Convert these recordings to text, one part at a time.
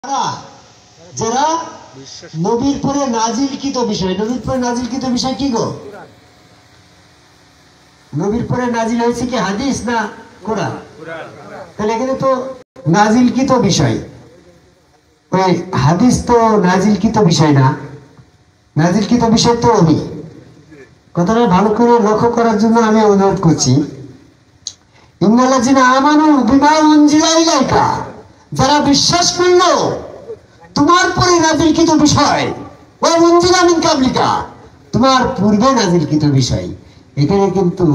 যারা নবীর পরে নাজিলকৃত বিষয়, নবীর পরে নাজিলকৃত বিষয় কি গো? নবীর পরে নাজিল হয়েছে কি হাদিস না কোরআন? তাহলে এখানে তো নাজিলকৃত বিষয়, ওই হাদিস তো নাজিলকৃত বিষয় না, নাজিলকৃত বিষয় তো ওহি। কথাটা ভালো করে লক্ষ্য করার জন্য আমি অনুরোধ করছি। ইন্নাল্লাযিনা আমানু বিমা উনজিলা ইলাইকা, যারা বিশ্বাস করলো তোমার পরে নাজিলকৃত বিষয়, ওয়া উনজিলা মিন কাবলিকা, তোমার পূর্বে নাজিলকৃত বিষয়। এখানে কিন্তু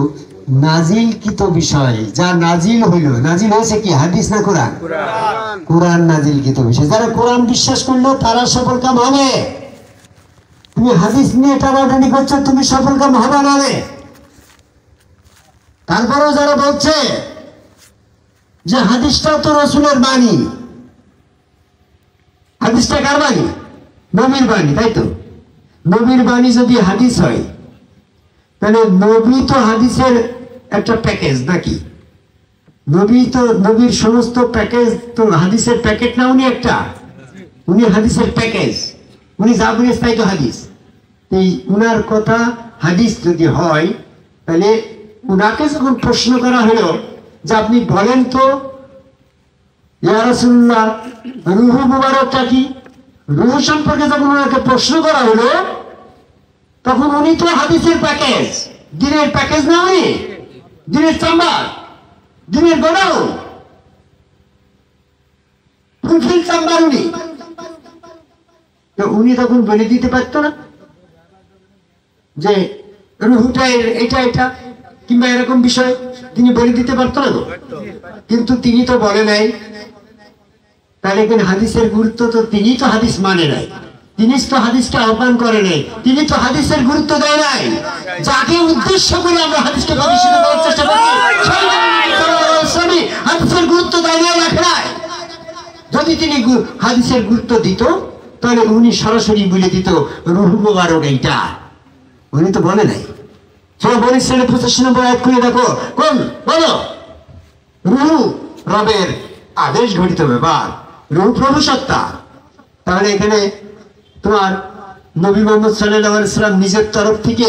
নাজিলকৃত বিষয়, যা নাজিল হইল, নাজিল হয়েছে কি হাদিস না কোরআন? কোরআন নাজিলকৃত বিষয়। যারা কোরআন বিশ্বাস করলো তারা সফল কাম হবে। তুমি হাদিস নিয়ে টানাটানি করছো, তুমি সফল কাম হবে না রে। তারপরেও যারা বলছে যে হাদিসটা তো রাসূলের বাণী, হাদিসটা কার বাণী? নবীর বাণী, তাই তো? নবীর বাণী যদি হাদিস হয়, তাহলে নবী তো হাদিসের একটা প্যাকেজ নাকি? নবী তো, নবীর সমস্ত প্যাকেজ তো হাদিসের প্যাকেট না, উনি একটা, উনি হাদিসের প্যাকেজ, উনি যা বলেছে তাই তো হাদিস। এই উনার কথা হাদিস যদি হয়, তাহলে উনাকে যখন প্রশ্ন করা হলো যে আপনি বলেন তো ইয়া রাসূলুল্লাহ রূহ মুবারকটা কি, রূহ সম্পর্কে যখন ওনাকে প্রশ্ন করা হলো, তখন উনি তো হাদিসের প্যাকেজ, দিনের প্যাকেজ না, উনি দিনের চাম্বার, দিনের গোডাউন, ফুলফিল চাম্বার উনি। তো উনি তখন বলে দিতে পারতো না যে রূহটা এটা এটা কিংবা এরকম বিষয়, তিনি বলে দিতে পারতো না? কিন্তু তিনি তো বলে নাই। তাহলে এখানে হাদিসের গুরুত্ব তো, তিনি তো হাদিস মানে নাই, তিনি তো হাদিসকে আহ্বান করে নাই, তিনি তো হাদিসের গুরুত্ব দেয় নাই। যাকে উদ্দেশ্য করে আমরা হাদিসকে প্রতিষ্ঠিত করার চেষ্টা করছি, হাদিসের গুরুত্ব দেয় নাই, রাখে নাই। যদি তিনি হাদিসের গুরুত্ব দিত, তাহলে উনি সরাসরি বলে দিত রূহ মুবারক এইটা। উনি তো বলে নাই। সূরা বনী ইসরাঈলের 85 নম্বর আয়াত খুলে দেখো, কোন বলো? রূহ রবের আদেশ ঘটিত ব্যাপার, রূহ প্রভু সত্তা। তাহলে এখানে তোমার নবী মুহাম্মদ সাল্লাল্লাহু আলাইহি ওয়াসাল্লাম নিজের তরফ থেকে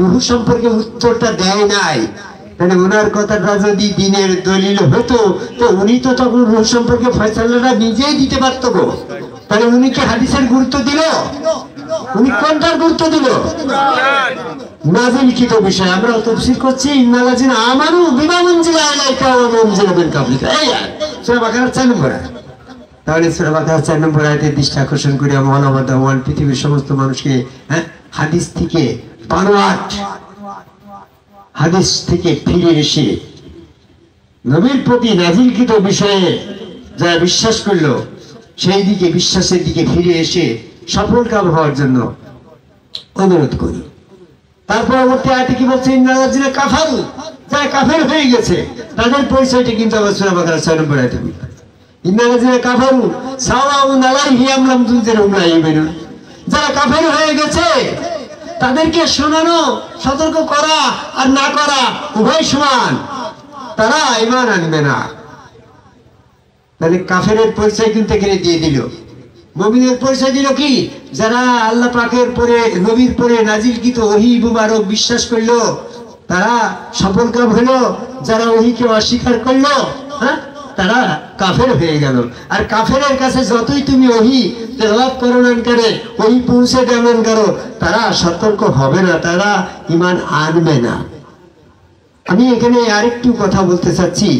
রূহ সম্পর্কে উত্তরটা দেয় নাই। তাহলে ওনার কথাটা যদি দিনের দলিল হতো, তো উনি তো তখন রূহ সম্পর্কে ফয়সালাটা নিজেই দিতে পারতো গো। তাহলে উনি কি হাদিসের গুরুত্ব দিল? উনি কোনটার গুরুত্ব দিল? নাজিলকৃত বিষয়। আমরা তাফসীর করছি ইন্নাল্লাযিনা আমানু বিমা উনজিলা ইলাইকা ওয়া উনজিলা মিন কাবলিকা, এই সূরা বাকারার 4 নম্বর আয়াত। তাহলে সূরা বাকারার 4 নম্বর আয়াতে দৃষ্টি আকর্ষণ করে মহানবদ ওয়াল পৃথিবীর সমস্ত মানুষকে হাদিস থেকে বানোয়াট হাদিস থেকে ফিরে এসে নবীর প্রতি নাজিলকৃত বিষয়ে যারা বিশ্বাস করলো, সেই দিকে, বিশ্বাসের দিকে ফিরে এসে সফল কাম হওয়ার জন্য অনুরোধ করি। তার পরবর্তী আয়াতে কি বলছে? ইন্নাল্লাযিনা কাফারু, যারা কাফের হয়ে গেছে তাদের পরিচয়টা কিন্তু আবার সূরা বাকারা 6 নম্বর আয়াতে বলছে, ইন্নাল্লাযিনা কাফারু সাওয়াউন আলাইহিম লাম তুনজিরহুম লা ইউমিনুন। যারা কাফের হয়ে গেছে তাদেরকে শোনানো, সতর্ক করা আর না করা উভয় সমান, তারা ঈমান আনবে না। তাহলে কাফেরের পরিচয় কিন্তু এখানে দিয়ে দিল। মুমিনের পরিচয় দিল কি? যারা আল্লাহ পাকের পরে, নবীর পরে নাজিলকৃত ওহী মুবারক বিশ্বাস করলো, তারা সফল কাম হলো। যারা ওহীকে অস্বীকার করলো, তারা কাফের হয়ে গেল। আর কাফেরের কাছে যতই তুমি ওহী তেলাওয়াত করো না করে, ওহী পৌঁছে দেবেন করো, তারা সতর্ক হবে না, তারা ঈমান আনবে না। আমি এখানে আরেকটু কথা বলতে চাচ্ছি।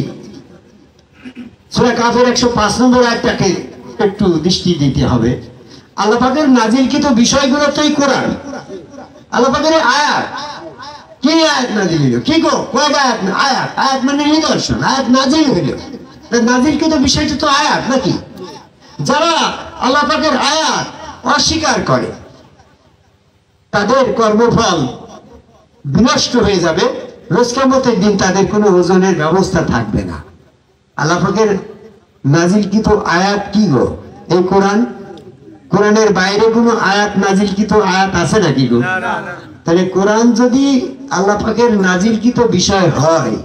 সূরা কাফের 105 নম্বর আয়াতটাকে একটু দৃষ্টি দিতে হবে। আল্লাহ পাকের নাজিলকৃত বিষয়গুলো তো এই কোরআন, আল্লাহ পাকের আয়াত। কি আয়াত নাজিল হইল? কি গো, কয়টা আয়াত? আয়াত, আয়াত মানে নিদর্শন, আয়াত নাজিল হইল। নাজিলকৃত বিষয়টা তো আয়াত নাকি? যারা আল্লাহ পাকের আয়াত অস্বীকার করে, তাদের কর্মফল বিনষ্ট হয়ে যাবে। রোজ কিয়ামতের দিন তাদের কোনো ওজনের ব্যবস্থা থাকবে না। আল্লাহ পাকের নাজিলকৃত আয়াত কি গো? এই কোরআন। কোরআনের বাইরে কোনো আয়াত, নাজিলকৃত আয়াত আছে নাকি গো? তাহলে কোরআন যদি আল্লাহ পাকের নাজিলকৃত বিষয় হয়,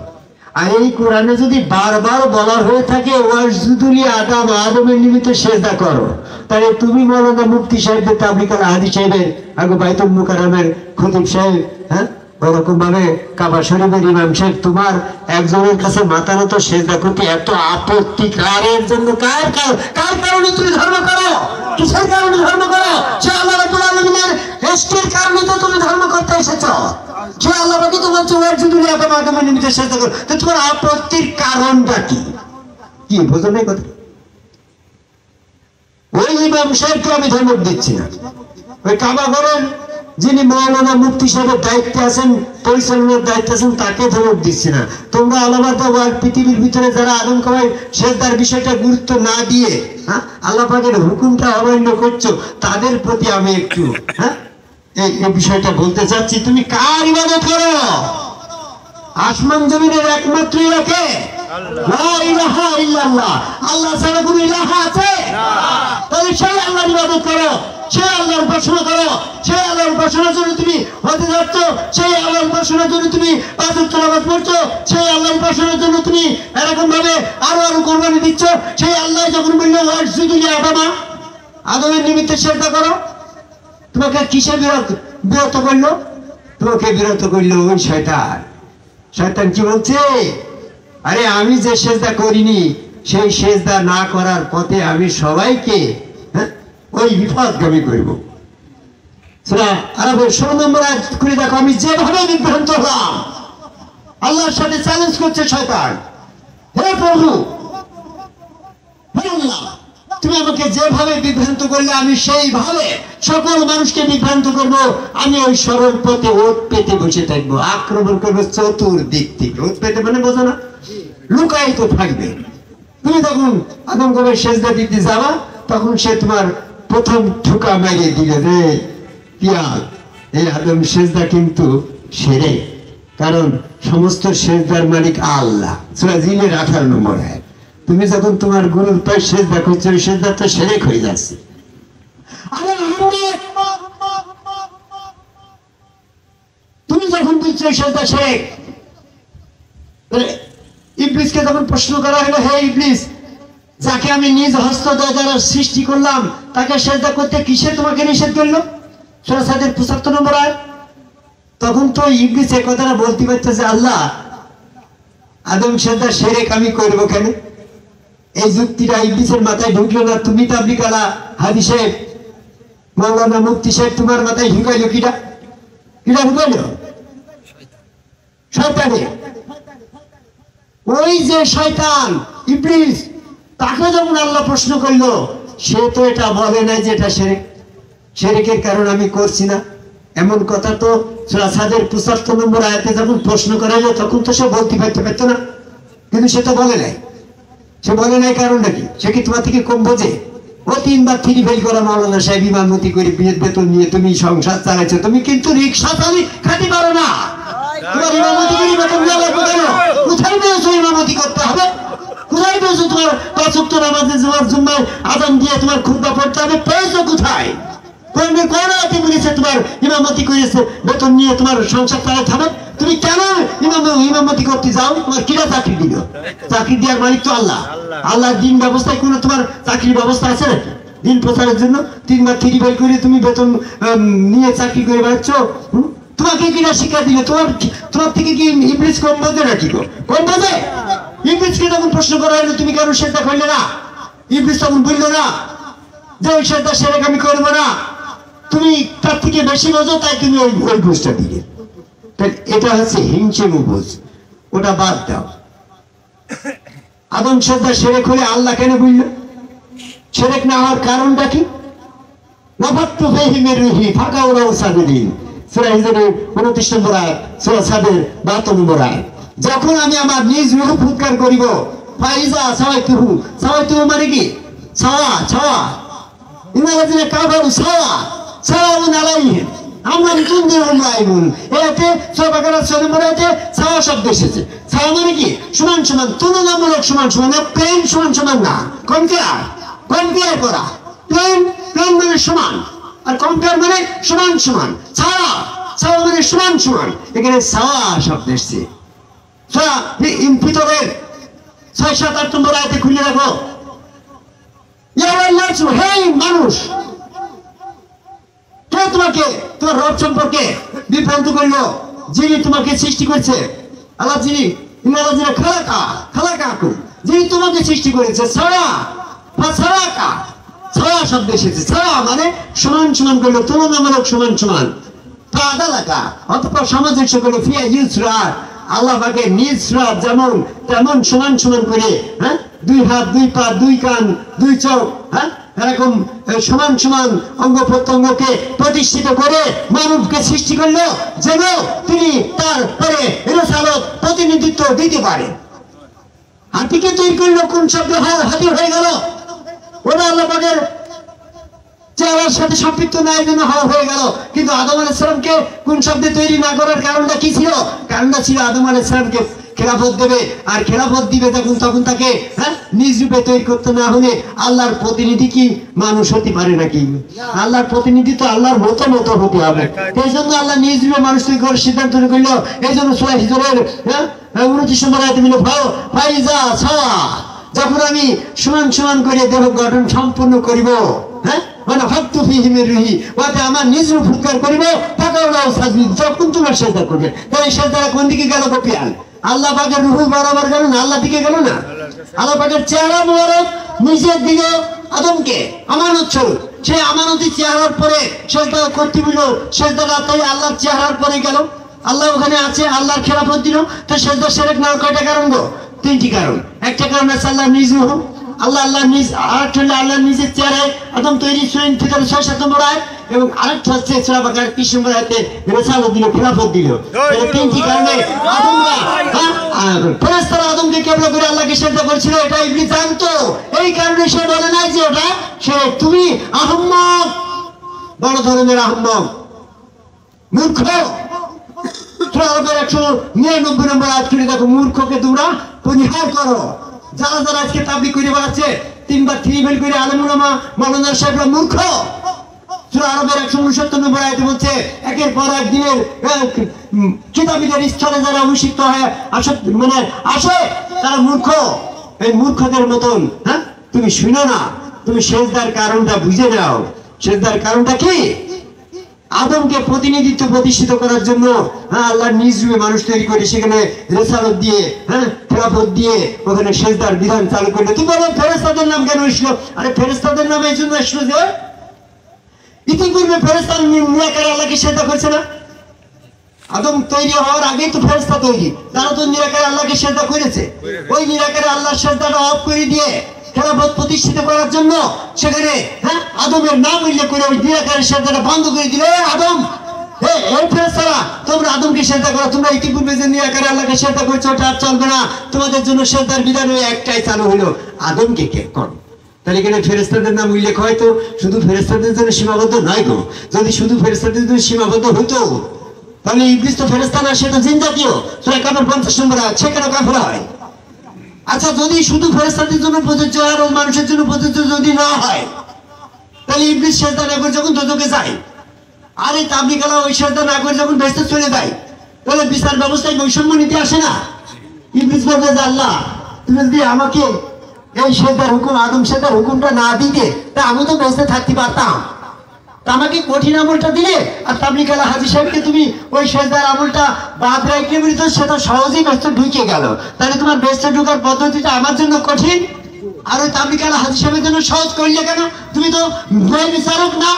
আর এই কোরআনে যদি বারবার বলা হয়ে থাকে ওয়াসজুদুলি আদম, আদমের নিমিত্তে সেজদা করো, তাহলে তুমি মৌলানা মুফতি সাহেবদের, তাবলিগ আল হাদিস সাহেবের, আগে বাইতুল মুকাররমের খতিব সাহেব, হ্যাঁ ওরকম ভাবে কাবা শরীফের ইমাম সাহেব, তোমার একজনের কাছে মাথা নত সেজদা করতে এত আপত্তি কারের জন্য? কার কারণে তুমি ধর্ম করো? কিসের কারণে ধর্ম করো? সে আল্লাহ রাব্বুল আলামিনের সৃষ্টির কারণে তো তুমি ধর্ম করতে এসেছো। সে আল্লাহ পাক তো বলছো ওয়াসজুদুলি আদম, আদমের নিমিত্তে সেজদা করো। তো তোমার আপত্তির কারণটা কি? কি বোঝো নাই কথা? ওই ইমাম সাহেবকে আমি ধমক দিচ্ছি না, ওই কাবা ঘরের যিনি মৌলানা মুফতি সাহেবের দায়িত্বে আছেন, পরিচালনার দায়িত্বে আছেন, তাকে ধমক দিচ্ছি না। তোমরা আলাদা পৃথিবীর ভিতরে যারা আদম কাবায় সেজদার বিষয়টা গুরুত্ব না দিয়ে আল্লাহ পাকের হুকুমটা অমান্য করছো, তাদের প্রতি আমি একটু এই বিষয়টা বলতে চাচ্ছি। তুমি কার ইবাদত করো? আসমান জমিনের একমাত্র ইলাকে লা ইলাহা ইল্লাল্লাহ, আল্লাহ ছাড়া কোনো ইলাহা আছে? তাহলে সেই আল্লাহর ইবাদত করো, সেই আল্লাহর উপাসনা করো। সেই আল্লাহর উপাসনার জন্য তুমি হতে যাচ্ছ, সেই আল্লাহর উপাসনার জন্য তুমি পাঁচ ওয়াক্ত নামাজ পড়ছো, সেই আল্লাহর উপাসনার জন্য তুমি এরকম ভাবে আরো কোরবানি দিচ্ছ। সেই আল্লাহ যখন বলল ওয়াসজুদুলি আদম, আদমের নিমিত্তে সেজদা করো, তোমাকে কিসে বিরত করলো? তোমাকে বিরত করলো ওই শয়তান। শয়তান কি বলছে? আরে আমি যে সেজদা করিনি, সেই সেজদা না করার পথে আমি সবাইকে ওই বিপদগামী করব। সূরা আরাফের 16 নম্বর আয়াত করে দেখো, আমি যেভাবে বিভ্রান্ত হলাম। আল্লাহর সাথে চ্যালেঞ্জ করছে শয়তান, হে প্রভু, হে আল্লাহ, তুমি আমাকে যেভাবে বিভ্রান্ত করলে আমি সেইভাবে সকল মানুষকে বিভ্রান্ত করব। আমি ওই সরল পথে ওত পেতে বসে থাকবো, আক্রমণ করবো চতুর্দিক থেকে। ওত পেতে মানে বোঝো না? লুকায়িত থাকবে। তুমি তখন আদম কবে সেজদা দিতে যাবা, তখন সে তোমার প্রথম ঠুকা মেরে দিলে, রে পিয়াল, এই আদম সেজদা কিন্তু সেরে, কারণ সমস্ত সেজদার মালিক আল্লাহ। সূরা জিনের 18 নম্বর আয়াত। তুমি যখন তোমার গুরুর পায়ে সেজদা করছো, ওই সেজদা তো সেরেক হয়ে যাচ্ছে। তুমি যখন বলছো সেজদা সেরেক, ইবলিসকে যখন প্রশ্ন করা হলো, হে ইবলিস, যাকে আমি নিজ হস্ত দ্বারা সৃষ্টি করলাম, তাকে সেজদা করতে কিসে তোমাকে নিষেধ করলো? সূরা সাদের 75 নম্বর আয়াত। তখন তো ইবলিস এই কথাটা বলতে পারছে যে আল্লাহ, আদম সেজদা সেরেক আমি করবো কেন? এই যুক্তিটা ইবলিসের মাথায় ঢুকলো না। তুমি তাবলিগ আল হাদিস সাহেব, মৌলানা মুফতি সাহেব, তোমার মাথায় ঢুকাইলো কিটা? কিটা ঢুকাইলো? শয়তানে। ওই যে শয়তান ইবলিস, তাকে যখন আল্লাহ প্রশ্ন করলো, সে তো এটা বলে নাই যে এটা সেরেক। সেরেকের কারণ আমি করছি না, এমন কথা তো সূরা সাদের 75 নম্বর আয়াতে যখন প্রশ্ন করা হলো, তখন তো সে বলতে পারতো না, কিন্তু সে তো বলে নাই। সে বলে নাই কারণটা কি? সে কি তোমার থেকে কম বোঝে? ও 3 বার 3 ফেল করা মৌলানা সাহেব ইমামতি করে বিয়ের বেতন নিয়ে তুমি সংসার চালাইছো, তুমি কিন্তু রিক্সা খাতে পারো না। তোমার ইমামতি করে বেতন দেওয়া লাগবে কেন? কোথায় পেয়েছো ইমামতি করতে হবে? কোথায় পেয়েছো তোমার 5 ওয়াক্ত নামাজে জুমার জুম্মায় আযান দিয়ে তোমার খুতবা পড়তে হবে? পেয়েছো কোথায়? কোন আয়াতে বলেছে তোমার ইমামতি করেছে বেতন নিয়ে তোমার সংসার চালাতে হবে? তুমি কেন ইমামতি করতে যাও? তোমার কিরা চাকরি দিল? চাকরি দেওয়ার মালিক তো আল্লাহ। আল্লাহর দিন ব্যবস্থায় কোনো তোমার চাকরির ব্যবস্থা আছে নাকি? দিন প্রচারের জন্য 3 বার 3 ফেল করে তুমি বেতন নিয়ে চাকরি করে বেড়াচ্ছ? তোমাকে কিনা শিক্ষা দিলে? তোমার থেকে কি ইবলিস কম বোঝে নাকি? কম বোঝে? ইবলিসকে তখন প্রশ্ন করা হলো, তুমি কেন সেজদা করলে না? ইবলিস তখন বললো না যে ওই সেজদা সেরেক আমি করবো না। তুমি তার থেকে বেশি বোঝো, তাই তুমি ওই বুঝটা দিলে। এটা হচ্ছে হিংসে বুঝ, ওটা বাদ দাও। আদম সেজদা সেরেক হলে আল্লাহ কেন বলল? সেরেক না হওয়ার কারণটা কি? নাফাত্তু ফীহি মির রূহি ফাকাউ লাহু সাজিদিন। সূরা হিজরের 29 নম্বর আয়াত, সূরা সাদের 72 নম্বর আয়াত। যখন আমি আমার নিজ রূহ ফুৎকার করিব, ফাইজা সাওয়াইতুহু, সাওয়াইতুহু মানে কি? ছাওয়া। ইন্নাল্লাযিনা কাফারু সাওয়াউন আলাইহিম আম তুনদিরহুম লা ইউমিনুন। এতে সূরা বাকারার 6 নম্বর আয়াতে ছাওয়া শব্দ এসেছে। ছাওয়া মানে কি? সমান সমান, তুলনামূলক সমান সমান, প্লেন সমান সমান না, কম্পেয়ার করা। প্লেন মানে সমান, আর কম্পেয়ার মানে সমান সমান। ছাওয়া মানে সমান সমান। এখানে ছাওয়া শব্দ এসেছে। সূরা ইনফিতরের 6-7-8 নম্বর আয়াতে খুলে রাখো। হে মানুষ, কে তোমাকে তোমার রব সম্পর্কে বিভ্রান্ত করলো? যিনি তোমাকে সৃষ্টি করেছে, আল্লাহ যিনি খালাকাকুম, যিনি তোমাকে সৃষ্টি করেছে। ছাড়া শব্দ এসেছে, ছাড়া মানে সমান সমান করলো, তুলনামূলক সমান সমান। অতঃপর সামঞ্জস্য করলো ফিয়া ইউসরা, আল্লাহ পাকে নিজ সুরাত যেমন তেমন সমান সমান করে, হ্যাঁ, 2 হাত 2 পা 2 কান 2 চোখ, হ্যাঁ, এরকম সমান সমান অঙ্গ প্রত্যঙ্গকে প্রতিষ্ঠিত করে মানবকে সৃষ্টি করলো, যেন তিনি তার পরে রিসালাত প্রতিনিধিত্ব দিতে পারে। হাতিকে তৈরি করলো, কোন শব্দ হাতি হয়ে গেল? ওরা আল্লাহ পাকের চেহারার সাথে সম্পৃক্ত না, এই জন্য হাওয়া হয়ে গেল। কিন্তু আদম আলাইহিস সালামকে কোন শব্দে তৈরি না করার কারণটা কি ছিল? কারণটা ছিল আদম আলাইহিস সালামকে খেলাফত দেবে, আর খেলাফত দিবে তখন তাকে, হ্যাঁ, নিজ রূপে তৈরি করতে না হলে আল্লাহর প্রতিনিধি কি মানুষ হতে পারে নাকি? আল্লাহর প্রতিনিধি তো আল্লাহর মতো হতে হবে। এই জন্য আল্লাহ নিজ রূপে মানুষ তৈরি করার সিদ্ধান্ত করলো। এই জন্য সূরা হিজরের 29 নম্বর আয়াতে বলল, ফাইজা সাওয়া, যখন আমি সমান সমান করে দেহ গঠন সম্পূর্ণ করিব, হ্যাঁ, মানে হত্তু ফিহিমের রুহি, ওতে আমার নিজ রূপ ফুৎকার করিব, তাকাওলাও সাজবি, যখন তোমার সেজদা করবে। তাহলে সেজদাটা কোন দিকে গেল? কপিয়াল আল্লাহ পাকের রূহ বরাবর গেল না, আল্লাহ দিকে গেল না। আল্লাহ পাকের চেহারা মোবারক নিচের দিকে আদমকে আমানত স্বরূপ, সেই আমানতি চেহারার পরে সেজদা করতে বলল। সেজদাটা তাই আল্লাহর চেহারার পরে গেল, আল্লাহ ওখানে আছে, আল্লাহর খেলাফত দিল। তো সেজদা শিরক না, কয়টা কারণ গো? 3টি কারণ। একটা কারণ আছে আল্লাহ নিজ রূহ, আল্লাহ নিজ, আরেকটা হলো আল্লাহ নিজের চেহারায় আদম তৈরি, সূরা ইনফিতর 6-7 নম্বর আয়াত, এবং আরেকটা হচ্ছে সূরা বাকারা 30 নম্বর আয়াতে রিসালাত দিল, খেলাফত দিল। এই 3টি কারণে আদমরা, ফেরেশতারা আদমকে কেবল করে আল্লাহকে সিজদা করেছিল, এটা ইবলিস জানতো। এই কারণে সে বলে নাই যে ওটা তুমি আহম্মক, বড় ধরনের আহম্মক, মূর্খ। সূরা আরবের 199 নম্বর আয়াত খুলে দেখো, মূর্খকে তোমরা পরিহার করো। যারা আজকে তাবলীগ করে বেড়াচ্ছে, 3 বার 3 ফেল করে আলেম উলামা মাওলানা সাহেবরা মূর্খ। সূরা আরবের 169 নম্বর আয়াতে বলছে, একের পর এক দিনের কিতাবীদের স্থলে যারা অভিষিক্ত হয় আসে, তারা মূর্খ। এই মূর্খদের মতন, হ্যাঁ, তুমি শুনো না, তুমি সেজদার কারণটা বুঝে নাও। সেজদার কারণটা কি? আদমকে প্রতিনিধিত্ব প্রতিষ্ঠিত করার জন্য, হ্যাঁ, আল্লাহ নিজ রূপে মানুষ তৈরি করে সেখানে রিসালাত দিয়ে, হ্যাঁ, খেলাফত দিয়ে ওখানে সেজদার বিধান চালু করলো। তুমি বলো ফেরেশতাদের নাম কেন এসলো? আরে ফেরেশতাদের নাম এই জন্য এসলো যে ইতিপূর্বে ফেরেশতারা নিরাকারে আল্লাহকে সেজদা করছে না। আদম তৈরি হওয়ার আগেই তো ফেরেশতা তৈরি, তারা তো নিরাকারে আল্লাহকে সেজদা করেছে। ওই নিরাকারে আল্লাহর সেজদাটা অফ করে দিয়ে খেলাফত প্রতিষ্ঠিত করার জন্য সেখানে, হ্যাঁ, আদমের নাম উল্লেখ করে ওই নিরাকারের সেজদাটা বন্ধ করে দিল। আদম, এই ফেরেশতারা, তোমরা আদমকে সেজদা করো, তোমরা ইতিপূর্বে যে নিরাকারে আল্লাহকে সেজদা করছো ওটা আর চলবে না, তোমাদের জন্য সেজদার বিধান ওই একটাই চালু হলো, আদমকে কে করো। তাহলে এখানে ফেরেশতাদের নাম উল্লেখ হয়তো শুধু ফেরেশতাদের জন্য সীমাবদ্ধ নয় গো। যদি শুধু ফেরেশতাদের জন্য সীমাবদ্ধ হতো তাহলে ইবলিস তো ফেরেশতা না, সে তো জিন জাতীয়। সূরা কাফের 50 নম্বর আয়াত, সে কেন কাফের হয়? আচ্ছা, যদি শুধু ফেরেশতাদের জন্য প্রযোজ্য আর মানুষের জন্য প্রযোজ্য যদি না হয়, তাহলে ইবলিস সেজদা না করে যখন দোজখে যায়, আর এই তাবলীগওয়ালা ওই সেজদা না করে যখন বেহেশতে চলে যায়, তাহলে বিচার ব্যবস্থায় বৈষম্য নীতি আসে না? ইবলিস বলবে যে আল্লাহ, তুমি যদি আমাকে এই সেজদার হুকুম, আদম সেজদার হুকুমটা না দিতে, তা আমি তো বেহেশতে থাকতে পারতাম। তা আমাকে কঠিন আমলটা দিলে, আর তাবলীগওয়ালা হাজী সাহেবকে তুমি ওই সেজদার আমলটা বাদ রাখলে বলি, তো সেটা সহজেই বেহেশতে ঢুকে গেল। তাহলে তোমার বেহেশতে ঢোকার পদ্ধতিটা আমার জন্য কঠিন, আর ওই তাবলীগওয়ালা হাজী সাহেবের জন্য সহজ করলে কেন? তুমি তো ন্যায় বিচারক না,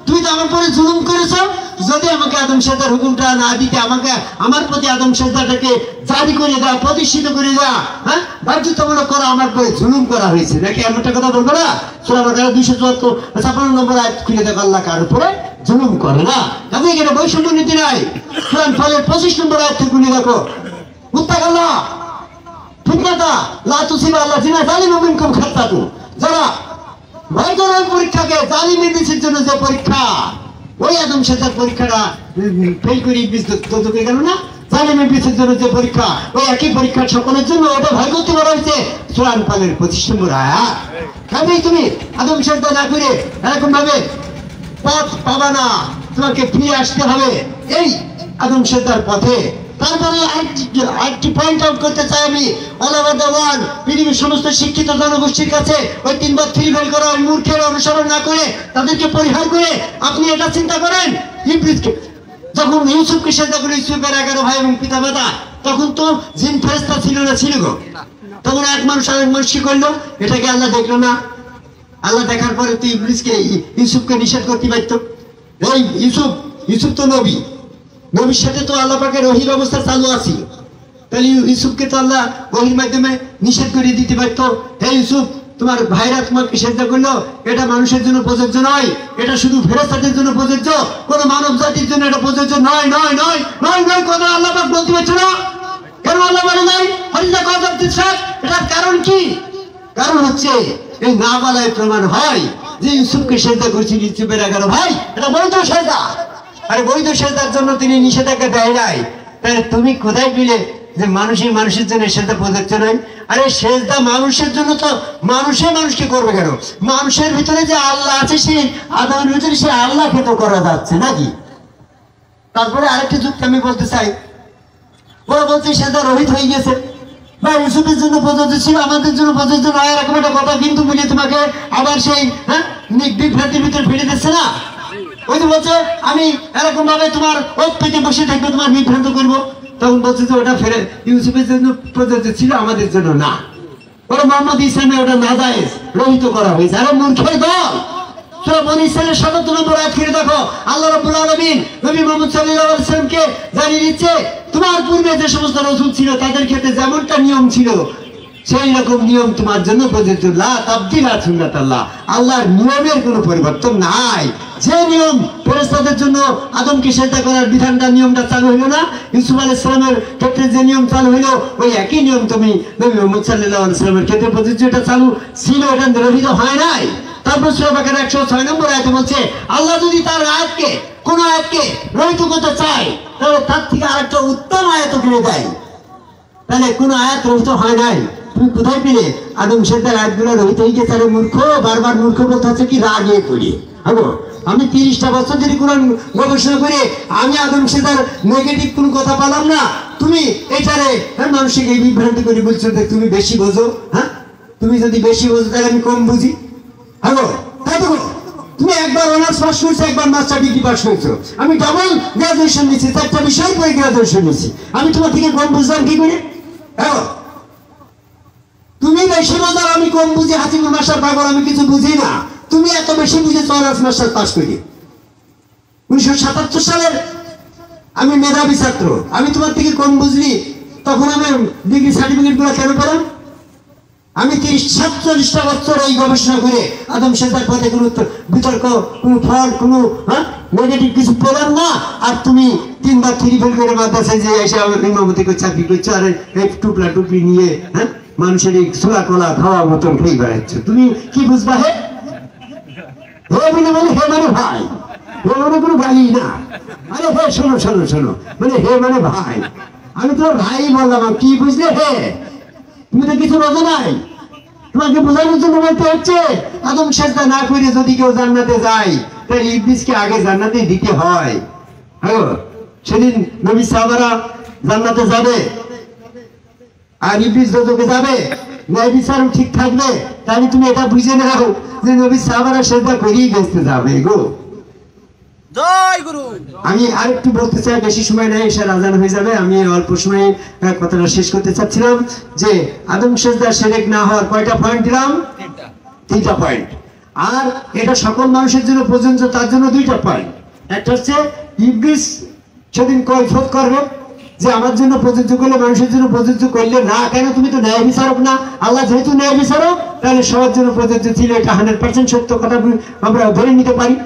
তুমি তো আমার পরে জুলুম করেছো। যদি আমাকে আদম সেজদার হুকুমটা না দিতে, আমাকে আমার প্রতি আদম সেজদাটাকে জারি করে দেওয়া, প্রতিষ্ঠিত করে দেওয়া, হ্যাঁ, বাধ্যতামূলক করা, আমার পরে জুলুম করা হয়েছে নাকি? এমনটা কথা বলবো না? সূরা বাকারা 254 নম্বর আয়াত খুলে দেখো, আল্লাহ কার উপরে জুলুম করে না। তবে এখানে বৈষম্য নীতি নাই। কোরআন ফলের 25 নম্বর আয়াত খুলে দেখো, মুত্তাকাল্লাহ ফিতনাতা লা তুসিবা আল্লাযিনা যালিমু মিনকুম খাত্তাতু, যারা ভয় করে ওই পরীক্ষাকে, জালিম ইবলিসের জন্য যে পরীক্ষা, ওই আদম সেজদার পরীক্ষাটা ফেল করে ইবলিস দোজখে গেল না? জালিম ইবলিসের জন্য যে পরীক্ষা, ওই একই পরীক্ষা সকলের জন্য, ওটা ভয় করতে বলা হয়েছে। সূরা আনফালের 25 নম্বর আয়াত। কাজেই তুমি আদম সেজদা না করে এরকম ভাবে পথ পাবা না, তোমাকে ফিরে আসতে হবে এই আদম সেজদার পথে। তারপরে আরেকটি পয়েন্ট আউট করতে চাই আমি, অল ওভার দ্য ওয়ার্ল্ড, পৃথিবীর সমস্ত শিক্ষিত জনগোষ্ঠীর কাছে ওই 3 বার 3 ফেল করা ওই মূর্খের অনুসরণ না করে তাদেরকে পরিহার করে আপনি এটা চিন্তা করেন, ইবলিসকে যখন ইউসুফকে সেজদা করে ইউসুফের 11 ভাই এবং পিতা মাতা, তখন তো জিন ফেরেশতা ছিল না, ছিল গো? তখন এক মানুষ আরেক মানুষ কি করলো? এটাকে আল্লাহ দেখলো না? আল্লাহ দেখার পরে তুই ইবলিসকে ইউসুফকে নিষেধ করতে পারতো? এই ইউসুফ তো নবী, নবীর সাথে তো আল্লাহ পাকের ওহীর অবস্থা চালু আছে, তাহলে ইউসুফকে তো আল্লাহ ওহীর মাধ্যমে নিষেধ করে দিতে পারতো, হে ইউসুফ তোমার ভাইরা তোমাকে সেজদা করলো, এটা মানুষের জন্য প্রযোজ্য নয়, এটা শুধু ফেরেশতাদের জন্য প্রযোজ্য, কোনো মানব জাতির জন্য এটা প্রযোজ্য নয় নয় নয় নয় নয় কথা আল্লাহ পাক বলতে পারছো না? কেন আল্লাহ বলে নাই হরিজা কথা দিচ্ছ? এটার কারণ কি? কারণ হচ্ছে এই না বলায় প্রমাণ হয় যে ইউসুফকে সেজদা করেছিল ইউসুফের 11 ভাই, এটা বৈধ সেজদা। আরে বৈধ সেজদার জন্য তিনি নিষেধাজ্ঞা দেয় নাই, তাহলে তুমি কোথায় পেলে যে মানুষের জন্য সেজদা প্রযোজ্য নয়? আরে সেজদা মানুষের জন্য, তো মানুষকে করবে কেন? মানুষের ভিতরে যে আল্লাহ আছে, সেই আদমের ভিতরে সে আল্লাহকে তো করা যাচ্ছে নাকি? তারপরে আরেকটি যুক্তি আমি বলতে চাই, ওরা বলছে সেজদা রহিত হয়ে গেছে বা ইউসুফের জন্য প্রযোজ্য ছিল, আমাদের জন্য প্রযোজ্য নয়, এরকম একটা কথা কিন্তু বলে তোমাকে আবার সেই বিভ্রান্তির ভিতরে ফেলে দিচ্ছে না? ওই যে বলছে আমি এরকম ভাবে তোমার ওত পেতে বসে থাকবো, তোমার বিভ্রান্ত করবো, তখন বলছে যে ওটা ফেরে ইউসুফের জন্য প্রযোজ্য ছিল, আমাদের জন্য না। ওরা মোহাম্মদ ইসলামে ওটা নাজায়েজ রহিত করা হয়েছে। আরে মূর্খের দল, সূরা বনী ইসরাঈলের ৭৭ নম্বর আয়াত করে দেখো, আল্লাহ রাব্বুল আলামিন নবী মুহাম্মদ সাল্লাল্লাহু আলাইহি ওয়াসাল্লামকে জানিয়ে দিচ্ছে তোমার পূর্বে যে সমস্ত রাসূল ছিল তাদের ক্ষেত্রে যেমনটা নিয়ম ছিল সেই রকম নিয়ম তোমার জন্য প্রযোজ্য। লা তাবদীলা সুন্নাতাল্লাহ, আল্লাহর নিয়মের কোনো পরিবর্তন নাই। যে নিয়ম ফেরেশতাদের জন্য আদমকে সেজদা করার বিধানটা নিয়মটা চালু হইল না, ইউসুফ আলাইহিস সালামের ক্ষেত্রে যে নিয়ম চালু হইল ওই একই নিয়ম তুমি নবী মুহাম্মদ সাল্লাল্লাহু আলাইহি ওয়াসাল্লামের ক্ষেত্রে প্রযোজ্য, এটা চালু ছিল, এটা রহিত হয় নাই। তারপর সূরা বাকারা 106 নম্বর আয়াতে বলছে আল্লাহ যদি তার কোন আয়াতকে রহিত করতে চায় তাহলে তার থেকে আরেকটা উত্তম আয়াত করে দেয়, তাহলে কোন আয়াত রহিত হয় নাই। তুমি কোথায় পেলে আদম সেজদার আয়াতগুলো রহিত হয়ে গেছে? আরে মূর্খ, বারবার মূর্খ বলতে হচ্ছে কি রাগে পড়ে। আমি 30টা বছর ধরে কোরআন গবেষণা করে আমি আদম সেজদার নেগেটিভ কোনো কথা পেলাম না, তুমি এটারে মানুষকে এই বিভ্রান্তি করে বলছো যে তুমি বেশি বোঝো। হ্যাঁ, তুমি যদি বেশি বোঝো তাহলে আমি কম বুঝি। তাই তো, তুমি একবার অনার্স পাস করছো, একবার মাস্টার ডিগ্রি পাস করছো, আমি ডাবল গ্রাজুয়েশন নিচ্ছি, 4টা বিষয় পরে গ্রাজুয়েশন নিচ্ছি, আমি তোমার থেকে কম বুঝলাম কি করে? তুমি বেশি বোঝো, আমি কম বুঝি, হাসিবুল মাস্টার পাগল, আমি কিছু বুঝি না, তুমি এত বেশি বুঝেছো অনার্স মাস্টার পাস করি। 1977 সালের আমি মেধাবী ছাত্র, আমি তোমার থেকে কম বুঝলি, তখন আমার ডিগ্রি সার্টিফিকেট গুলো কেন পেলাম? আমি 30-40টা বছর এই গবেষণা করে আদম সেজদার পথে কোনো বিতর্ক, কোনো ফল, কোনো নেগেটিভ কিছু পেলাম না, আর তুমি 3 বার 3 ফেল করে মাদ্রাসায় যে এসে ইমামতি করে চাকরি করছো, আর এই টুপলা টুপলি নিয়ে মানুষের এই ছোলা কলা খাওয়া মতন খেয়ে বেড়াচ্ছ, তুমি কি বুঝবা? হে বলে বলে হে মানে ভাই, হে মানে কোনো গালি না। আরে হে শোনো শোনো শোনো, মানে হে মানে ভাই, আমি তোমার ভাই বললাম, কি বুঝলে? হে তুমি তো কিছু বোঝো নাই, তোমাকে বোঝানোর জন্য বলতে হচ্ছে আদম সেজদা না করে যদি কেউ জান্নাতে যায় তাহলে ইবলিসকে আগে জান্নাতে দিতে হয়। সেদিন নবী সাহাবারা জান্নাতে যাবে আর ইবলিস দোজখে যাবে, ন্যায় বিচার ঠিক থাকবে, তাহলে তুমি এটা বুঝে নাও যে নবী সাহাবারা সেজদা করেই বেঁচতে যাবে গো। জয় গুরু। আমি আরেকটু বলতে চাই, বেশি সময় নেই, এসে আজান হয়ে যাবে, আমি অল্প সময়ে কথাটা শেষ করতে চাচ্ছিলাম যে আদম সেজদা শিরক না হওয়ার কয়টা পয়েন্ট দিলাম? 3টা পয়েন্ট। আর এটা সকল মানুষের জন্য প্রযোজ্য, তার জন্য 2টা পয়েন্ট। একটা হচ্ছে ইবলিস সেদিন কৈফিয়ত করবে যে আমার জন্য প্রযোজ্য করলে মানুষের জন্য প্রযোজ্য করলে না কেন, তুমি তো ন্যায় বিচারক না। আল্লাহ যেহেতু ন্যায় বিচারক তাহলে সবার জন্য প্রযোজ্য ছিল, এটা 100% সত্য কথা আমরা ধরে নিতে পারি।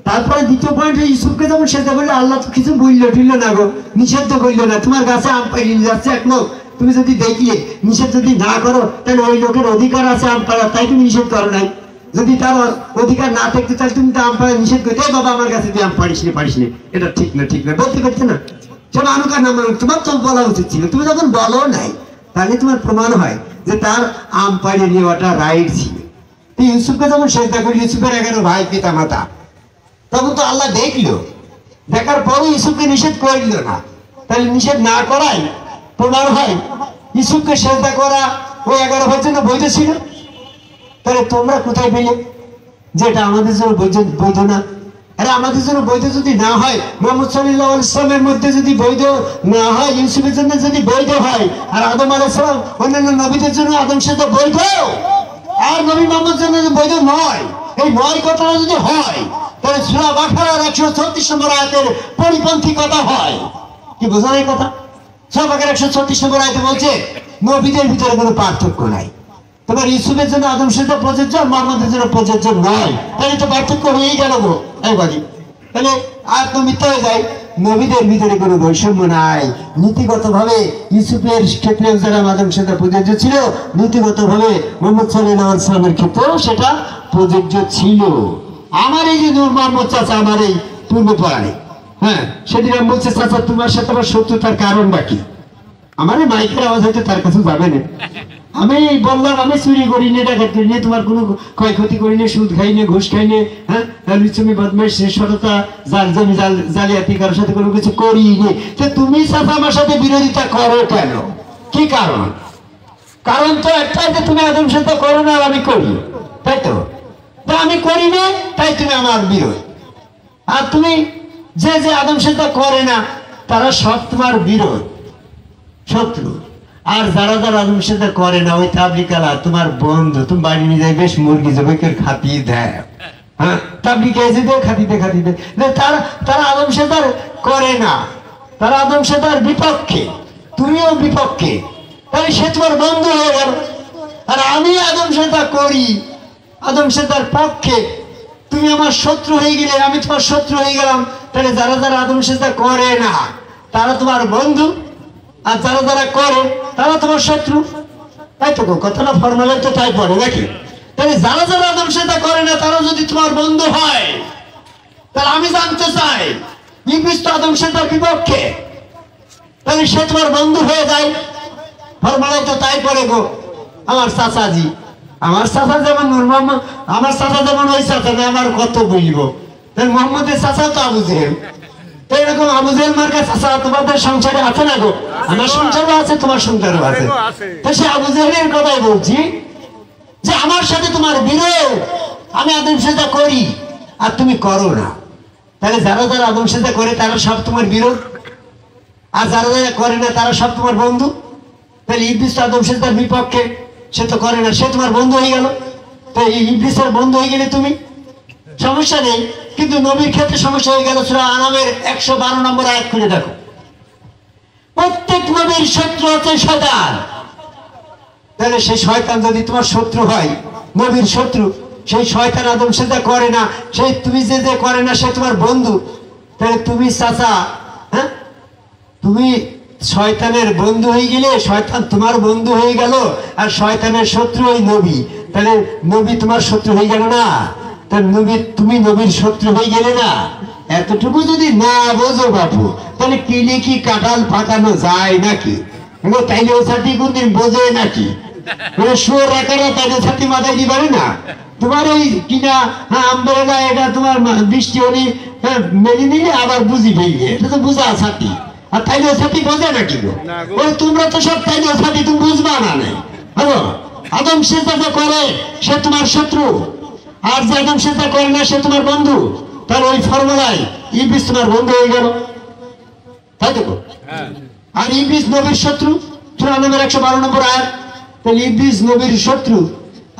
তারপরে 2য় পয়েন্ট, ইউসুফকে যেমন সেজদা করলে আল্লাহ তো কিছু বললো ঠিল না গো, নিষেধ করলো না। তোমার গাছে আম পাড়িয়ে নিয়ে যাচ্ছে এক লোক, তুমি যদি দেখলে নিষেধ যদি না করো তাহলে ওই লোকের অধিকার আছে আম পাড়ার, তাই তুমি নিষেধ করো নাই। যদি তার অধিকার না থাকতে তাহলে তুমি তো আম পাড়া নিষেধ করতে, বাবা আমার কাছে তুই আম পারিস না, এটা ঠিক না বলতে পারছে না। চলো মানুষ আর না মানুষ, তোমার তো বলা উচিত ছিল, তুমি যখন বলো নাই তাহলে তোমার প্রমাণ হয় যে তার আম পাড়িয়ে নেওয়াটা রাইট ছিল। ইউসুফকে যখন সেজদা করি, ইউসুফের 11 ভাই পিতা মাতা, তখন তো আল্লাহ দেখলো, দেখার পরও ইউসুফকে নিষেধ করল না। তাহলে নিষেধ না করাই প্রমাণ হয় ইউসুফকে সেজদা করা ওই 11 ভাইয়ের জন্য বৈধ ছিল। তাহলে তোমরা কোথায় পেলে যে এটা আমাদের জন্য বৈধ না? আরে আমাদের জন্য বৈধ যদি না হয়, মুহাম্মদ সাল্লাল্লাহু আলাইহি ওয়াসাল্লামের মধ্যে যদি বৈধ না হয়, ইউসুফের জন্য যদি বৈধ হয়, আর আদম আলাইহিস সালাম অন্যান্য নবীদের জন্য আদম সেটা বৈধ, আর নবী মুহাম্মদের জন্য বৈধ নয়, এই নয় কথাটা যদি হয় তাহলে সূরা বাকারার 136 নম্বর আয়াতের পরিপন্থী কথা হয়। কি বোঝা যায় কথা? সূরা বাকারার 136 নম্বর আয়াতে বলছে নবীদের ভিতরে কোনো পার্থক্য নাই। তোমার ইউসুফের জন্য আদম সেটা প্রযোজ্য, মুহাম্মদের জন্য প্রযোজ্য নয়, তাহলে তো পার্থক্য হয়েই গেল গো। একবারই তাহলে আর তো মিথ্যা হয়ে যায়। নবীদের ভিতরে কোনো বৈষম্য নাই। নীতিগতভাবে ইউসুফের ক্ষেত্রে যারা আদম সেটা প্রযোজ্য ছিল, নীতিগতভাবে মুহাম্মদ সাল্লাল্লাহু আলাইহি ওয়াসাল্লামের ক্ষেত্রেও সেটা প্রযোজ্য ছিল। আমার এই যে নূর মোহাম্মদ চাচা, আমার এই পূর্ব পড়ানে, হ্যাঁ, সেদিন আমি বলছি চাচা তোমার সাথে আমার শত্রুতার কারণ বাকি। আমার এই মাইকের আওয়াজ হয়তো তার কাছে যাবে না। আমি বললাম আমি চুরি করিনি, ডাকাত করিনি, তোমার কোনো ক্ষয়ক্ষতি করিনি, সুদ খাইনি, ঘুষ খাইনি, হ্যাঁ, লুচুমি বদমাইশ সততা জমি জালিয়াতি কারোর সাথে কোনো কিছু করিনি। তো তুমি চাচা আমার সাথে বিরোধিতা করো কেন? কি কারণ? কারণ তো একটাই যে তুমি আদম সেটা করো না আর আমি করি, তাই তো? আমি করিনি তাই তুমি আমার বিরোধী। আর তুমি যে যে আদম সেটা করে না তারা সব তোমার বিরোধ, শত্রু। আর যারা যারা আদম সেটা করে না ওই তাবলিকালা তোমার বন্ধু। তুমি বাড়ি নিয়ে যাই বেশ মুরগি জবে কেউ খাতিয়ে দেয়, হ্যাঁ, তাবলিকে এসে দেয় খাতিতে তারা তারা আদম সেটার করে না, তারা আদম সেটার বিপক্ষে, তুমিও বিপক্ষে, তাহলে সে তোমার বন্ধু হয়ে গেল। আর আমি আদম সেটা করি, আদম সেটার পক্ষে, তুমি আমার শত্রু হয়ে গেলে, আমি তোমার শত্রু হয়ে গেলাম। তাহলে যারা যারা আদম সেটা করে না তারা তোমার বন্ধু, আর যারা যারা করে তারা তোমার শত্রু, তাই তো? কথাটা ফর্মালে তো তাই পড়ে নাকি? তাহলে যারা যারা আদম সেটা করে না তারা যদি তোমার বন্ধু হয়, তাহলে আমি জানতে চাই ইবলিস তো আদম সেটার বিপক্ষে, তাহলে সে তোমার বন্ধু হয়ে যায়। ফর্মালে তো তাই পড়ে গো। আমার চাচাজি, আমার চাচা যেমন নূর মোহাম্মদ, আমার চাচা যেমন ওই চাচা না, আমার কত বলবো। তাহলে মোহাম্মদের চাচা তো আবু জেহেল, তো এরকম আবু জেহেল মার্কা চাচা তোমাদের সংসারে আছে না গো? আমার সংসারও আছে, তোমার সংসারও আছে। তো সে আবু জেহেলের কথাই বলছি যে আমার সাথে তোমার বিরোধ, আমি আদম সেজদা করি আর তুমি করো না। তাহলে যারা যারা আদম সেজদা করে তারা সব তোমার বিরোধ, আর যারা যারা করে না তারা সব তোমার বন্ধু। তাহলে ইবলিস তো আদম সেজদার বিপক্ষে, সে তো করে না, সে তোমার বন্ধু হয়ে গেল। তো এই ইবলিসের বন্ধু হয়ে গেলে তুমি, সমস্যা নেই। কিন্তু নবীর ক্ষেত্রে সমস্যা হয়ে গেল। সূরা আনামের 112 নম্বর আয়াত খুলে দেখো। প্রত্যেক নবীর শত্রু হচ্ছে শয়তান। তাহলে সেই শয়তান যদি তোমার শত্রু হয়, নবীর শত্রু, সেই শয়তান আদম সেজদা করে না, সেই তুমি যে যে করে না সে তোমার বন্ধু। তাহলে তুমি চাচা, হ্যাঁ, তুমি শয়তানের বন্ধু হয়ে গেলে শয়তান তোমার বন্ধু হয়ে গেল, আর শয়তানের শত্রু ওই নবী। তাহলে নবী তোমার শত্রু হয়ে গেল না? তাহলে নবী, তুমি নবীর শত্রু হয়ে গেলে না? এতটুকু যদি না বোঝো বাপু, তাহলে কিনে কি কাঁঠাল পাকানো যায় নাকি? তাইলে ও ছাতি কোনদিন বোঝে নাকি? শুয়োর একারা তাইলে ছাতি মাথায় দিতে পারে না? তোমার এই কিনা আমব্রেলা, এটা তোমার বৃষ্টি হলে মেনে নিলে আবার বুঝি ফেলবে, এটা তো বোঝা ছাতি। আর তাইলে ছাতি বোঝে নাকি গো? তোমরা তো সব তাইলে ছাতি তুমি বুঝবা না। হ্যালো, আদম সেজদা যে করে সে তোমার শত্রু, আর যে আদম সেজদা করে না সে তোমার বন্ধু। তাহলে ওই ফর্মুলায় ইবলিস তোমার বন্ধু হয়ে গেল, তাই তো? আর ইবলিস নবীর শত্রু। সূরা আনামের 112 নম্বর আয়াত। তাহলে ইবলিস নবীর শত্রু,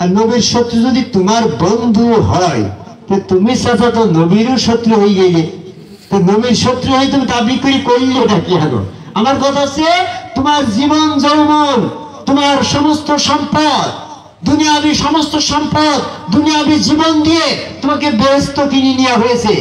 আর নবীর শত্রু যদি তোমার বন্ধু হয়, তো তুমি চাচা তো নবীরও শত্রু হয়ে গেলে। তো নবীর শত্রু হয়ে তুমি তাবলীগ করে করলে এটা কি হলো? আমার কথা হচ্ছে তোমার জীবন যৌবন, তোমার সমস্ত সম্পদ, দুনিয়াবি সমস্ত সম্পদ, দুনিয়াবি জীবন দিয়ে তোমাকে বেহেশত কিনে নেওয়া হয়েছে।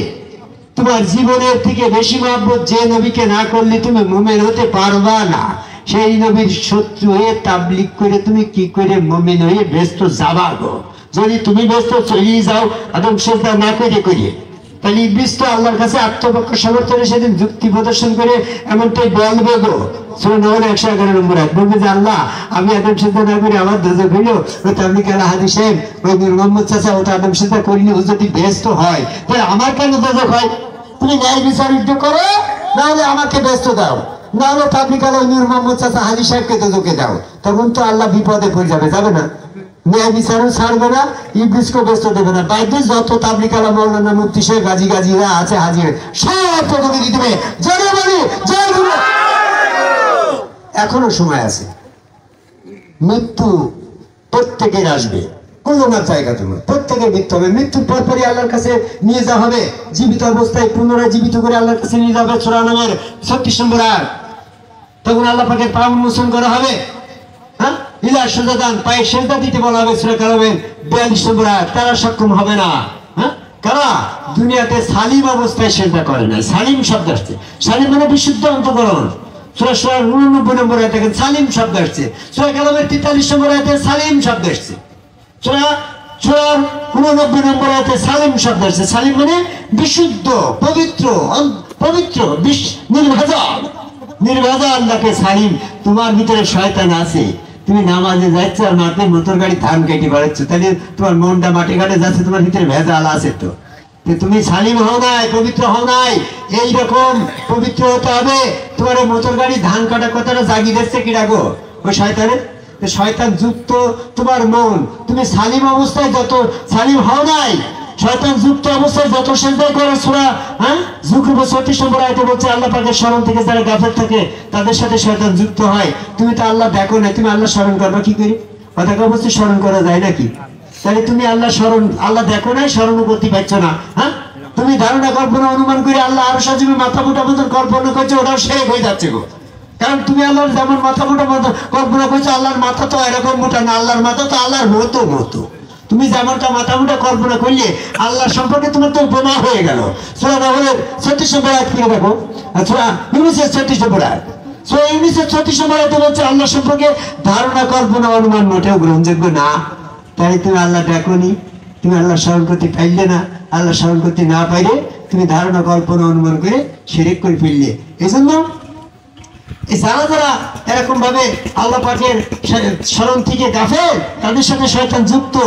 তোমার জীবনের থেকে বেশি মহব্বত যে নবীকে না করলে তুমি মুমিন হতে পারবা না। সেই নবীর শত্রু হয়ে তাবলীগ করে তুমি কি করে মুমিন হয়ে ব্যস্ত যাবা গো? যদি তুমি ব্যস্ত চলিয়ে যাও আদম সেজদা না করে করিয়ে, তাহলে ইবলিস তো আল্লাহর কাছে আত্মপক্ষ সমর্থনে সেদিন যুক্তি প্রদর্শন করে এমনটাই বলবে গো। সূরা নূর 111 নম্বর আয়াত বলবে যে আল্লাহ আমি আদম সেজদা না করে আমার দোজখ হইল, ওই তাবলীগের হাদিস সাহেব ওই নূর মোহাম্মদ চাচা ওটা আদম সেজদা করিনি, ও যদি ব্যস্ত হয় তাহলে আমার কেন দোজখ হয়? তুমি ন্যায় বিচার করো, নাহলে আমাকে ব্যস্ত দাও। না হলে তাবলিগ আলাই নূর মোহাম্মদ চাচা হাজি সাহেবকে তোকে দাও, তখন তো আল্লাহ বিপদে পড়ে যাবে, যাবে না? ন্যায় বিচারও ছাড়বে না, ইবলিসকে ব্যস্ত দেবে না। বাইরে যত তাবলিগ আলা মাওলানা মুফতি শেখ গাজীরা আছে হাজির সব তোকে দিয়ে দিবে। জয় বলি জয় গুরু। এখনো সময় আছে, মৃত্যু প্রত্যেকের আসবে, কোনো না জায়গা তোমার প্রত্যেকের মৃত্যু হবে। মৃত্যুর পরপরই আল্লাহর কাছে নিয়ে যাওয়া হবে, জীবিত অবস্থায় পুনরায় জীবিত করে আল্লাহর কাছে নিয়ে যাবে। সূরা নামের 36 নম্বর আয়াত। তখন আল্লাহ পাকের পা উন্মোচন করা হবে, হ্যাঁ, ইলা সুজাদান, পায়ে সেজদা দিতে বলা হবে। সূরা কালামের 42 নম্বর আয়াত। তারা সক্ষম হবে না, হ্যাঁ, কারা দুনিয়াতে সালিম অবস্থায় সেজদা করে না। সালিম শব্দ আসছে, সালিম মানে বিশুদ্ধ অন্তঃকরণ। সূরা 89 নম্বর আয়াতে সালিম শব্দ আসছে। সূরা কালামের 43 নম্বর আয়াতে সালিম শব্দ আসছে। সূরা 89 নম্বর আয়াতে সালিম শব্দ আসছে। সালিম মানে বিশুদ্ধ, পবিত্র, পবিত্র, নির্ভেজাল, নির্ভেজাল আল্লাহকে সালিম। তোমার ভিতরে শয়তান আছে, তুমি নামাজে যাচ্ছ আর মাঠে মোটর গাড়ি ধান কেটে বেড়াচ্ছ, তাহলে তোমার মনটা মাঠে ঘাটে যাচ্ছে, তোমার ভিতরে ভেজাল আছে। তো তুমি সালিম হও নাই, পবিত্র হও নাই। এইরকম পবিত্র হতে হবে। তোমার মোটর গাড়ি ধান কাটা কথাটা জাগিয়ে দিচ্ছে কি রাখো ওই শয়তানের, শয়তান যুক্ত তোমার মন। তুমি সালিম অবস্থায় যত সালিম হও নাই, শয়তান যুক্ত অবস্থায় যত সেজদা করে সূরা যুকরুফ 36 নম্বর আয়াতে বলছে আল্লাহ পাকের স্মরণ থেকে যারা গাফেল থাকে তাদের সাথে শয়তান যুক্ত হয়। তুমি তো আল্লাহ দেখো না, তুমি আল্লাহ স্মরণ করবা কি করে? কথা অবশ্যই স্মরণ করা যায় নাকি? তাহলে তুমি আল্লাহ স্মরণ, আল্লাহ দেখো নাই, স্মরণ করতে পারছো না। হ্যাঁ, তুমি ধারণা কল্পনা অনুমান করে আল্লাহ আরো সাজিবে মাথা মোটা মতন কল্পনা করছো, ওটাও শেখ হয়ে যাচ্ছে গো। কারণ তুমি আল্লাহর যেমন মাথা মোটা মতো কল্পনা করছো, আল্লাহর মাথা তো এরকম মোটা না, আল্লাহর মাথা তো আল্লাহর মতো মতো। তুমি যেমনটা মাথা মোটা কল্পনা করলে আল্লাহ সম্পর্কে তোমার তো বোমা হয়ে গেল। সূরা নাহলের 36 নম্বর আয়াত ফিরে দেখো, সূরা ইউনূসের 36 নম্বর আয়াত। সূরা ইউনূসের 36 নম্বর আয়াতে বলছে আল্লাহ সম্পর্কে ধারণা কল্পনা অনুমান মোটেও গ্রহণযোগ্য না। তাই তুমি আল্লাহ দেখোনি, তুমি আল্লাহ স্মরণ করতে পারলে না। আল্লাহ স্মরণ করতে না পাইলে তুমি ধারণা কল্পনা অনুমান করে শিরক করে ফেললে। এই জন্য যারা যারা এরকম ভাবে আল্লাহ পাকের স্মরণ থেকে গাফেল, তাদের সাথে শয়তান যুক্ত,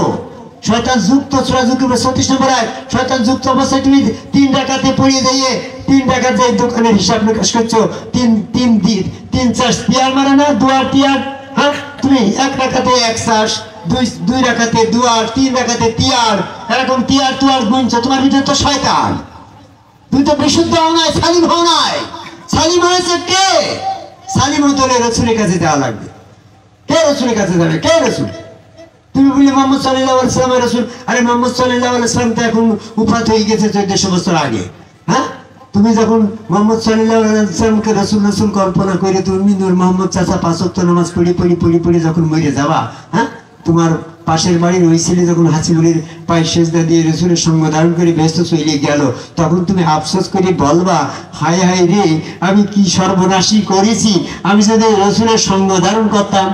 শয়তান যুক্ত। সূরা যুকরুফ 36 নম্বর আয়াত। শয়তান যুক্ত অবস্থায় তুমি 3 রাকাতে পড়িয়ে দিয়ে 3 রাকাত যে দোকানের হিসাব নিকাশ করছো, 3 চাষ তিয়ার মানে না, দুয়ার তিয়ার। হ্যাঁ, তুমি 1 রাকাতে 1 চাষ, 2 রাকাতে দুয়ার, 3 রাকাতে তিয়ার, এরকম তিয়ার তুয়ার গুনছো। তোমার ভিতরে তো শয়তান, তুমি তো বিশুদ্ধ হও নাই, সালিম হও নাই। সালিম হয়েছে কে? সালিম হতে হলে রসুলের কাছে যাওয়া লাগবে। কে রসুলের কাছে যাবে? কে রসুল? তুমি বললে মোহাম্মদ সাল্লাল্লাহু আলাইহি ওয়াসাল্লামের রসুল। আরে মোহাম্মদ সাল্লাল্লাহু আলাইহি ওয়াসাল্লাম তো এখন উফাত হয়ে গেছে 1400 বছর আগে। হ্যাঁ, তুমি যখন মোহাম্মদ সাল্লাল্লাহু আলাইহি ওয়াসাল্লামকে রসুল কল্পনা করে তুমি নূর মোহাম্মদ চাচা 5 ওয়াক্ত নামাজ পড়ি যখন মরে যাবা, হ্যাঁ, তোমার পাশের বাড়ির ওই ছেলে যখন হাসিবুলির পায়ে সেজদা দিয়ে রসুলের সঙ্গ ধারণ করে ব্যস্ত চলে গেল, তখন তুমি আফসোস করে বলবা, হায় হায় রে, আমি কি সর্বনাশী করেছি, আমি যদি রসুলের সঙ্গ ধারণ করতাম।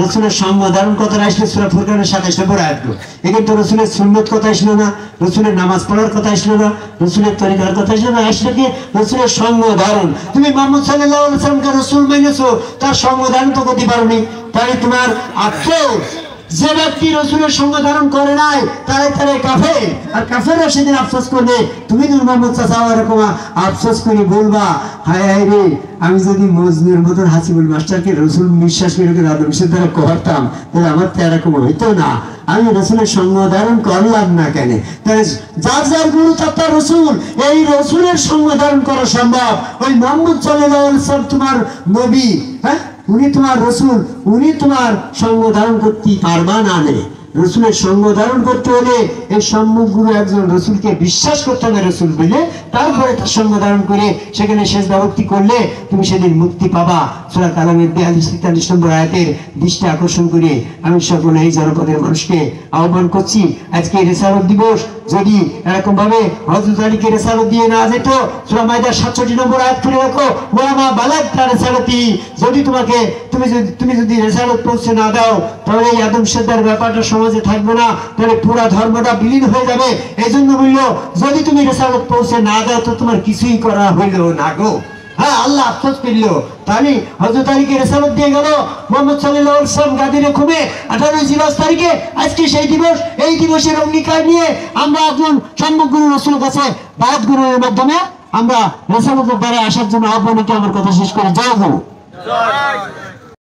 রসুলের সঙ্গ ধারণ কথা আসলে সূরা ফুরকানের 27 নম্বর আয়াত। এখানে তো রসুলের সুন্নত কথা আসলো না, রসুলের নামাজ পড়ার কথা আসলো না, রসুলের তরিকার কথা আসলো না, আসলে কি রসুলের সঙ্গ ধারণ। তুমি মুহাম্মদ সাল্লাল্লাহু আলাইহি ওয়াসাল্লামকে রসুল মেনেছো, তার সঙ্গ ধারণ তো করতে পারোনি। তাই তোমার আফসোস। যে ব্যক্তি রসুলের সঙ্গ ধারণ করে নাই তারে কাফের। আর কাফেররা সেদিন আফসোস করবে, তুমি নূর মোহাম্মদ চাচা এরকম আফসোস করে বলবা, হায় হায় রে, আমি যদি মজনুর মতন হাসিবুল মাস্টারকে রসুল বিশ্বাস করে আদমশের দ্বারা করতাম, তাহলে আমার তো এরকম হইতো না। আমি রসুলের সঙ্গ ধারণ করলাম না কেন? তাহলে যার যার গুরু তার রসুল, এই রসুলের সঙ্গ ধারণ করা সম্ভব। ওই মোহাম্মদ সাল্লাল্লাহু আলাইহি ওয়াসাল্লাম তোমার নবী, হ্যাঁ, উনি তোমার রসুল, উনি তোমার সঙ্গ ধারণ করতে পারবা না। রসুলের সঙ্গ ধারণ করতে হলে এই সম্মুখ গুরু একজন রসুলকে বিশ্বাস করতে হবে রসুল বলে, তারপরে তার সঙ্গ ধারণ করে সেখানে সেজদা ভক্তি করলে তুমি সেদিন মুক্তি পাবা। সূরা কালামের 42-43 নম্বর আয়াতের দৃষ্টি আকর্ষণ করে আমি সকল এই জনপদের মানুষকে আহ্বান করছি, আজকে রিসালত দিবস যদি এরকম ভাবে হযরত আলীকে রিসালত দিয়ে না যেত, সূরা মাইদার 67 নম্বর আয়াত পড়ে রাখো, ওয়ামা বালাগতা রিসালাতি। যদি তুমি যদি রিসালত পৌঁছে না দাও, তাহলে এই আদম সেজদার ব্যাপারটা সমাজে থাকবে না, তাহলে পুরো ধর্মটা বিলীন হয়ে যাবে। এই জন্য বললো, যদি তুমি রিসালত পৌঁছে না দাও তো তোমার কিছুই করা হইল না গো। হ্যাঁ, আল্লাহ আফসোস করলো। তাহলে হযরত আলীকে রিসালত দিয়ে গেল মুহাম্মদ সাল্লাল্লাহু আলাইহি ওয়াসাল্লাম গাদিরে খুবে 18 জিলহজ তারিখে। আজকে সেই দিবস, এই দিবসের অঙ্গীকার নিয়ে আমরা একজন সম্মুখ গুরু রসুলের কাছে বায়াত গ্রহণের মাধ্যমে আমরা রেসালতের দ্বারা আসার জন্য আহ্বানকে আমার কথা শেষ করে জয় গুরু।